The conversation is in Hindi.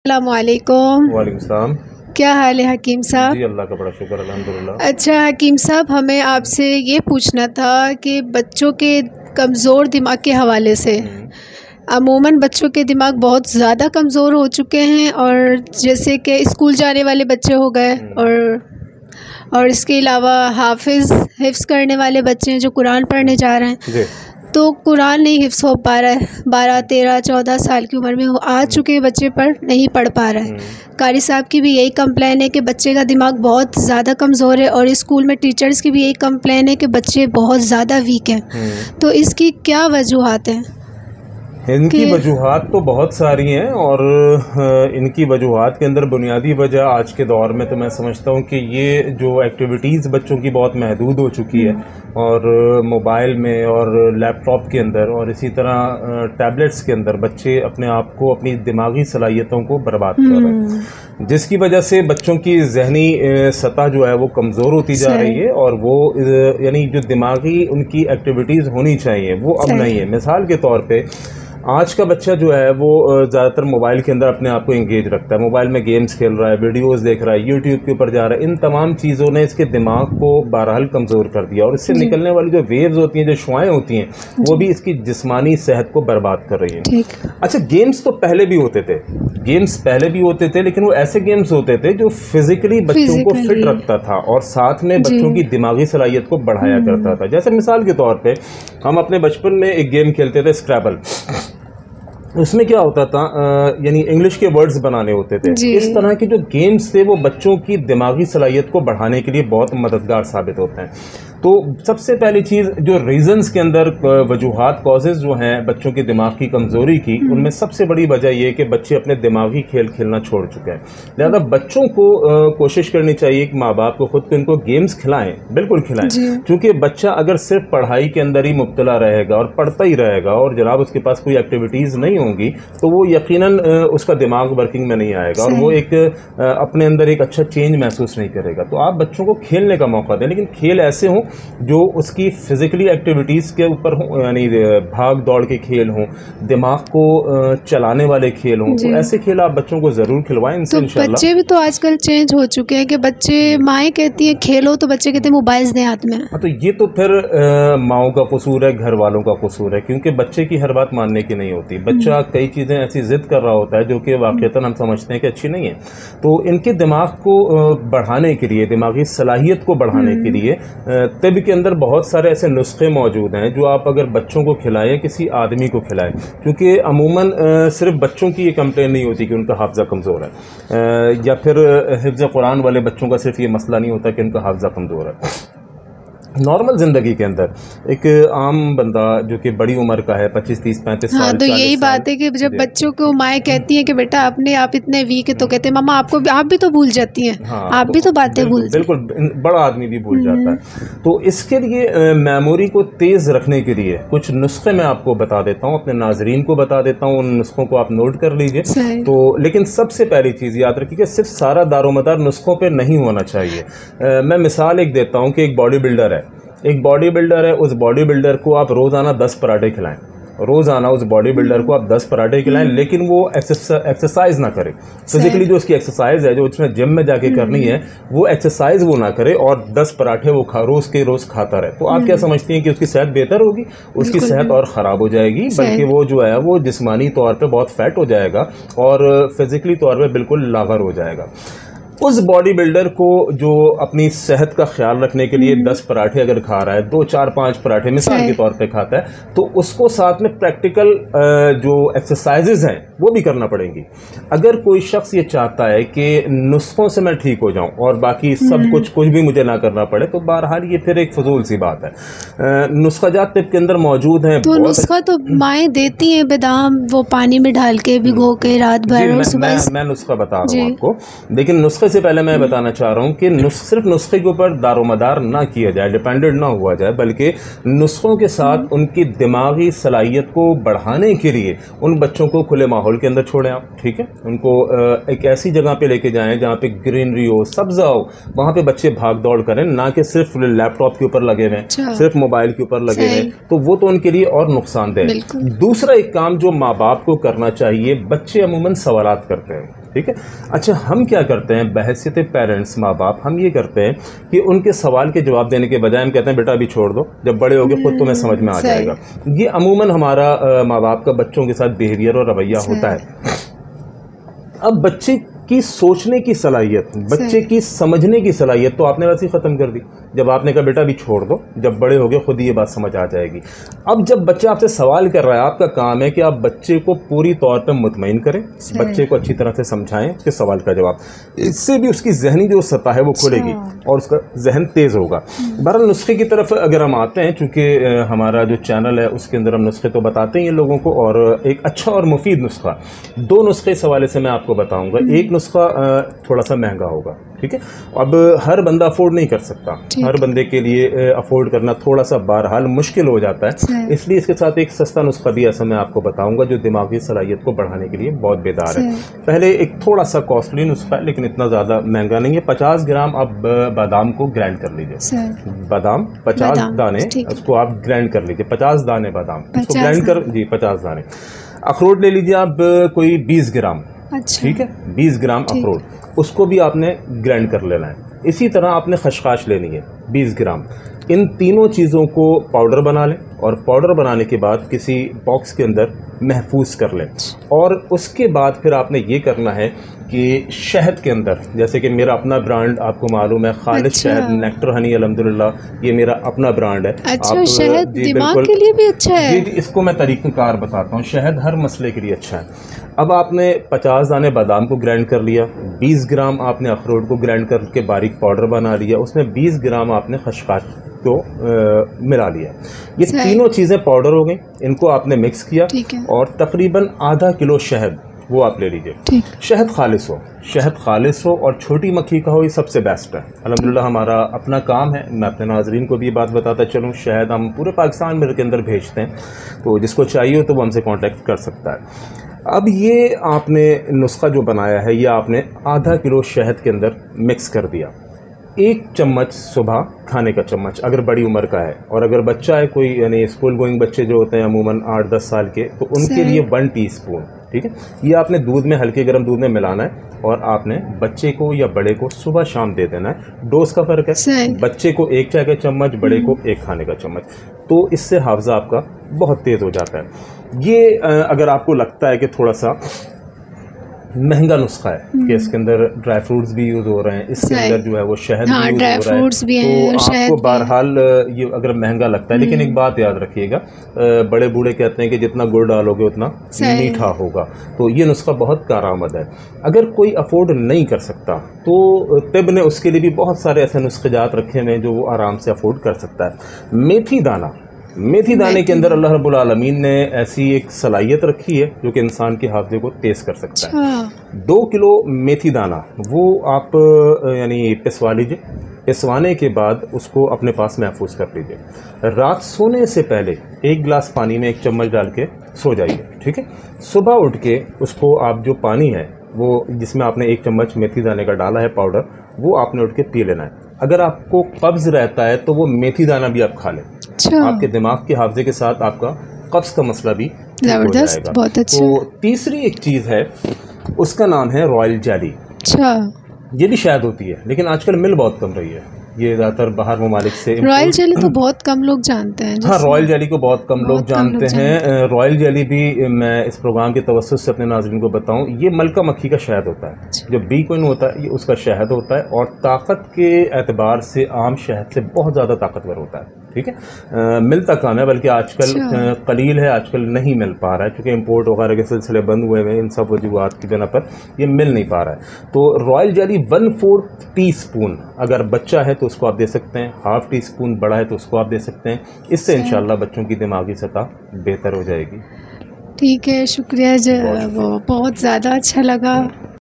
अस्सलामुअलैकुम। वालेकुम सलाम। क्या हाल है हकीम साहब? जी अल्लाह का बड़ा शुक्र अल्हम्दुलिल्लाह। अच्छा हकीम साहब, हमें आपसे ये पूछना था कि बच्चों के कमज़ोर दिमाग के हवाले से अमूमन बच्चों के दिमाग बहुत ज़्यादा कमज़ोर हो चुके हैं, और जैसे कि स्कूल जाने वाले बच्चे हो गए और इसके अलावा हिफ्ज़ करने वाले बच्चे हैं जो कुरान पढ़ने जा रहे हैं जी। तो कुरान नहीं हिफ्ज़ हो पा रहा है। 12, 13, 14 साल की उम्र में आ चुके बच्चे पर नहीं पढ़ पा रहा है। कारी साहब की भी यही कंप्लेन है कि बच्चे का दिमाग बहुत ज़्यादा कमज़ोर है, और स्कूल में टीचर्स की भी यही कंप्लेन है कि बच्चे बहुत ज़्यादा वीक हैं। तो इसकी क्या वजूहात हैं? इनकी वजूहात तो बहुत सारी हैं, और इनकी वजूहात के अंदर बुनियादी वजह आज के दौर में तो मैं समझता हूँ कि ये जो एक्टिविटीज़ बच्चों की बहुत महदूद हो चुकी है, और मोबाइल में और लैपटॉप के अंदर और इसी तरह टैबलेट्स के अंदर बच्चे अपने आप को, अपनी दिमागी सलाहियतों को बर्बाद कर रहे हैं, जिसकी वजह से बच्चों की जहनी सतह जो है वो कमज़ोर होती जा रही है, और वो यानी जो दिमागी उनकी एक्टिविटीज़ होनी चाहिए वो अब नहीं है। मिसाल के तौर पे आज का बच्चा जो है वो ज़्यादातर मोबाइल के अंदर अपने आप को एंगेज रखता है, मोबाइल में गेम्स खेल रहा है, वीडियोस देख रहा है, यूट्यूब के ऊपर जा रहा है। इन तमाम चीज़ों ने इसके दिमाग को बहरहाल कमज़ोर कर दिया, और इससे निकलने वाली जो वेव्स होती हैं, जो शुआएं होती हैं, वो भी इसकी जिस्मानी सेहत को बर्बाद कर रही हैं। अच्छा, गेम्स तो पहले भी होते थे, लेकिन वो ऐसे गेम्स होते थे जो फिजिकली बच्चों को फिट रखता था और साथ में बच्चों की दिमागी सलाहियत को बढ़ाया करता था। जैसे मिसाल के तौर पे हम अपने बचपन में एक गेम खेलते थे, स्क्रैबल। उसमें क्या होता था, यानी इंग्लिश के वर्ड्स बनाने होते थे। इस तरह के जो गेम्स थे वो बच्चों की दिमागी सलाहियत को बढ़ाने के लिए बहुत मददगार साबित होते हैं। तो सबसे पहली चीज़ जो रीज़न्स के अंदर वजूहात, कॉजेज़ जो हैं बच्चों के दिमाग की कमज़ोरी की, उनमें सबसे बड़ी वजह ये है कि बच्चे अपने दिमागी खेल खेलना छोड़ चुके हैं। लिहाजा बच्चों को कोशिश करनी चाहिए कि माँ बाप को खुद को इनको गेम्स खिलाएं, बिल्कुल खिलाएं, क्योंकि बच्चा अगर सिर्फ पढ़ाई के अंदर ही मुब्तला रहेगा और पढ़ता ही रहेगा और जनाब उसके पास कोई एक्टिविटीज़ नहीं होंगी, तो वो यकीनन उसका दिमाग वर्किंग में नहीं आएगा और वो एक अपने अंदर एक अच्छा चेंज महसूस नहीं करेगा। तो आप बच्चों को खेलने का मौका दें, लेकिन खेल ऐसे हों जो उसकी फिजिकली एक्टिविटीज़ के ऊपर हों, यानी भाग दौड़ के खेल हों, दिमाग को चलाने वाले खेल हों। तो ऐसे खेल आप बच्चों को ज़रूर खिलवाएं, इनसे इंशाल्लाह। बच्चे भी तो आजकल चेंज हो चुके हैं कि बच्चे, माएँ कहती हैं खेलो तो बच्चे कहते हैं मोबाइल दें हाथ में। हाँ, तो ये तो फिर माओं का कसूर है, घर वालों का कसूर है, क्योंकि बच्चे की हर बात मानने की नहीं होती। बच्चा कई चीज़ें ऐसी जिद कर रहा होता है जो कि वाक़ईतन हम समझते हैं कि अच्छी नहीं है। तो इनके दिमाग को बढ़ाने के लिए, दिमागी सलाहियत को बढ़ाने के लिए तिब के अंदर बहुत सारे ऐसे नुस्खे मौजूद हैं जो आप अगर बच्चों को खिलाएं, किसी आदमी को खिलाएं, क्योंकि अमूमन सिर्फ बच्चों की ये कंप्लेन नहीं होती कि उनका हाफ़्ज़ा कमज़ोर है, या फिर हिफ्ज़ कुरान वाले बच्चों का सिर्फ ये मसला नहीं होता कि उनका हाफ़्ज़ा कमज़ोर है। नॉर्मल ज़िंदगी के अंदर एक आम बंदा जो कि बड़ी उम्र का है, 25, 30, 35 साल, तो यही बात है कि जब बच्चों को माएँ कहती हैं कि बेटा आप इतने वीक है, तो कहते हैं मामा आप भी तो भूल जाती हैं। आप भी तो बातें भूल, बिल्कुल बड़ा आदमी भी भूल जाता है। तो इसके लिए मेमोरी को तेज़ रखने के लिए कुछ नुस्खे मैं आपको बता देता हूँ, अपने नाजरीन को बता देता हूँ, उन नुस्खों को आप नोट कर लीजिए। तो लेकिन सबसे पहली चीज़ याद रखिए कि सिर्फ सारा दारोमदार नुस्खों पर नहीं होना चाहिए। मैं मिसाल एक देता हूँ कि एक बॉडी बिल्डर है, उस बॉडी बिल्डर को आप रोज़ाना 10 पराठे खिलाएं, रोज़ाना उस बॉडी बिल्डर को आप 10 पराठे खिलाएं, लेकिन वो एक्सरसाइज ना करे। फिजिकली जो उसकी एक्सरसाइज है, जो उसने जिम में जाके करनी है, वो एक्सरसाइज वो ना करे और 10 पराठे वो रोज़ खाता रहे। तो आप क्या समझती हैं कि उसकी सेहत बेहतर होगी? उसकी सेहत और ख़राब हो जाएगी, बल्कि वो जो है वो जिस्मानी तौर पर बहुत फैट हो जाएगा और फिजिकली तौर पर बिल्कुल लागर हो जाएगा। उस बॉडी बिल्डर को जो अपनी सेहत का ख्याल रखने के लिए 10 पराठे अगर खा रहा है, 2, 4, 5 पराठे मिसाल के तौर पे खाता है, तो उसको साथ में प्रैक्टिकल जो एक्सरसाइजेज हैं वो भी करना पड़ेंगी। अगर कोई शख्स ये चाहता है कि नुस्खों से मैं ठीक हो जाऊं और बाकी सब कुछ भी मुझे ना करना पड़े, तो बहरहाल ये फिर एक फजूल सी बात है। नुस्खाजात तिब के अंदर मौजूद हैं। तो नुस्खा तो माएँ देती हैं, बादाम वो पानी में डाल के भिगो के रात भर, और सुबह मैं नुस्खा बता रहा हूँ आपको। लेकिन नुस्खे से पहले मैं बताना चाह रहा हूँ कि सिर्फ नुस्खे के ऊपर दारोमदार ना किया जाए, डिपेंडेंट ना हुआ जाए, बल्कि नुस्खों के साथ उनकी दिमागी सलाहियत को बढ़ाने के लिए उन बच्चों को खुले माहौल के अंदर छोड़ें आप, ठीक है? उनको एक ऐसी जगह पे लेके जाएं जहाँ पे ग्रीनरी हो, सब्ज़ा हो, वहाँ पे बच्चे भाग दौड़ करें, ना कि सिर्फ लैपटॉप के ऊपर लगे हुए, सिर्फ मोबाइल के ऊपर लगे हुए, तो वो तो उनके लिए और नुकसानदेह। दूसरा एक काम जो माँ बाप को करना चाहिए, बच्चे अमूमन सवालात करते हैं, ठीक है। अच्छा, हम क्या करते हैं बहैसियत पेरेंट्स, माँ बाप, हम ये करते हैं कि उनके सवाल के जवाब देने के बजाय हम कहते हैं बेटा अभी छोड़ दो, जब बड़े होगे खुद तुम्हें समझ में आ जाएगा। ये अमूमन हमारा माँ बाप का बच्चों के साथ बिहेवियर और रवैया होता है। अब बच्चे की सोचने की सलाहियत, बच्चे की समझने की सलाहियत तो आपने वैसे ही ख़त्म कर दी जब आपने कहा बेटा अभी छोड़ दो, जब बड़े हो गए खुद ये बात समझ आ जाएगी। अब जब बच्चा आपसे सवाल कर रहा है, आपका काम है कि आप बच्चे को पूरी तौर पर मुतमईन करें, बच्चे को अच्छी तरह से समझाएं उसके सवाल का जवाब, इससे भी उसकी जहनी जो सतह है वो खुलेगी और उसका जहन तेज़ होगा। बहरहाल नुस्खे की तरफ अगर हम आते हैं, चूँकि हमारा जो चैनल है उसके अंदर हम नुस्खे तो बताते हैं लोगों को, और एक अच्छा और मुफीद नुस्खा, दो नुस्खे इस हवाले से मैं आपको बताऊँगा। एक नुस्खा थोड़ा सा महंगा होगा, ठीक है, अब हर बंदा अफोर्ड नहीं कर सकता, हर बंदे के लिए अफोर्ड करना थोड़ा सा बहरहाल मुश्किल हो जाता है, इसलिए इसके साथ एक सस्ता नुस्खा भी ऐसा मैं आपको बताऊंगा जो दिमागी सलाहियत को बढ़ाने के लिए बहुत बेदार है। पहले एक थोड़ा सा कॉस्टली नुस्खा है लेकिन इतना ज़्यादा महंगा नहीं है। 50 ग्राम आप बादाम को ग्राइंड कर लीजिए, बादाम 50 दाने उसको आप ग्राइंड कर लीजिए, 50 दाने बादाम उसको ग्राइंड कर जी 50 दाने। अखरोट ले लीजिए आप कोई 20 ग्राम, ठीक है, 20 ग्राम अखरोट, उसको भी आपने ग्राइंड कर लेना है। इसी तरह आपने खशखाश लेनी है 20 ग्राम। इन तीनों चीज़ों को पाउडर बना लें और पाउडर बनाने के बाद किसी बॉक्स के अंदर महफूज कर लें। और उसके बाद फिर आपने ये करना है कि शहद के अंदर, जैसे कि मेरा अपना ब्रांड आपको मालूम है खालिस शहद नेक्टर हनी, अल्हम्दुलिल्लाह ये मेरा अपना ब्रांड है। अच्छा, शहद दिमाग के लिए भी अच्छा है। जी, इसको मैं तरीक़ाकार बताता हूँ, शहद हर मसले के लिए अच्छा है। अब आपने 50 दाने बादाम को ग्राइंड कर लिया, 20 ग्राम आपने अखरोट को ग्राइंड करके बारीक पाउडर बना लिया, उसमें 20 ग्राम आपने खशखाश को मिला लिया। ये तीनों चीज़ें पाउडर हो गई, इनको आपने मिक्स किया और तकरीबन आधा किलो शहद वो आप ले लीजिए। शहद खालिस हो, शहद खालिस हो और छोटी मक्खी का हो, ये सबसे बेस्ट है। अल्हम्दुलिल्लाह हमारा अपना काम है, मैं अपने नाजरीन को भी ये बात बताता चलूँ, शहद हम पूरे पाकिस्तान में के अंदर भेजते हैं, तो जिसको चाहिए हो तो वो हमसे कांटेक्ट कर सकता है। अब ये आपने नुस्खा जो बनाया है ये आपने आधा किलो शहद के अंदर मिक्स कर दिया। 1 चम्मच सुबह खाने का चम्मच अगर बड़ी उम्र का है, और अगर बच्चा है कोई यानी स्कूल गोइंग बच्चे जो होते हैं अमूमन 8-10 साल के, तो उनके लिए 1 टीस्पून, ठीक है, ये आपने दूध में, हल्के गर्म दूध में मिलाना है और आपने बच्चे को या बड़े को सुबह शाम दे देना है। डोज का फ़र्क है, बच्चे को 1 चाय का चम्मच, बड़े को 1 खाने का चम्मच, तो इससे हाफजा आपका बहुत तेज़ हो जाता है। ये अगर आपको लगता है कि थोड़ा सा महंगा नुस्खा है कि इसके अंदर ड्राई फ्रूट्स भी यूज़ हो रहे हैं, इसके अंदर जो है वो शहद भी यूज़ हो रहा है, तो आपको बहरहाल ये अगर महंगा लगता है, लेकिन एक बात याद रखिएगा, बड़े बूढ़े कहते हैं कि जितना गुड़ डालोगे उतना मीठा होगा, तो ये नुस्खा बहुत कारआमद है। अगर कोई अफोर्ड नहीं कर सकता तो तिब ने उसके लिए भी बहुत सारे ऐसे नुस्खेजात रखे हैं जो वो आराम से अफोर्ड कर सकता है। मेथी दाना, मेथी दाने के अंदर अल्लाह रब्बुल आलमीन ने ऐसी एक सलाहियत रखी है जो कि इंसान के हाफजे को तेज़ कर सकता है। 2 किलो मेथी दाना वो आप यानी पिसवा लीजिए, पिसवाने के बाद उसको अपने पास महफूज कर लीजिए। रात सोने से पहले 1 गिलास पानी में 1 चम्मच डाल के सो जाइए, ठीक है। सुबह उठ के उसको आप जो पानी है वो जिसमें आपने 1 चम्मच मेथी दाने का डाला है पाउडर, वो आपने उठ के पी लेना है। अगर आपको कब्ज़ रहता है तो वो मेथी दाना भी आप खा लें, आपके दिमाग के हाफजे के साथ आपका कब्ज़ का मसला भी जबरदस्त, बहुत अच्छा। तो तीसरी एक चीज़ है, उसका नाम है रॉयल जेली। अच्छा, ये भी शायद होती है लेकिन आजकल मिल बहुत कम रही है, ये ज़्यादातर बाहर ममालिक से। रॉयल जेली तो बहुत कम लोग जानते हैं। हाँ, रॉयल जेली को बहुत कम लोग जानते हैं। रॉयल जेली भी मैं इस प्रोग्राम के तवज्जुह से अपने नाज़रीन को बताऊं, ये मलका मक्खी का शहद होता है, जो बी क्वीन होता है ये उसका शहद होता है और ताकत के एतबार से आम शहद से बहुत ज़्यादा ताकतवर होता है, ठीक है। मिलता कम है, बल्कि आजकल कलील है, आजकल नहीं मिल पा रहा है क्योंकि इंपोर्ट वगैरह के सिलसिले बंद हुए हैं, इन सब वजूहात की बिना पर ये मिल नहीं पा रहा है। तो रॉयल जेली 1/4 टीस्पून अगर बच्चा है तो उसको आप दे सकते हैं, ½ टीस्पून बड़ा है तो उसको आप दे सकते हैं। इससे इंशाल्लाह बच्चों की दिमागी सतह बेहतर हो जाएगी। ठीक है, शुक्रिया, वो बहुत ज़्यादा अच्छा लगा।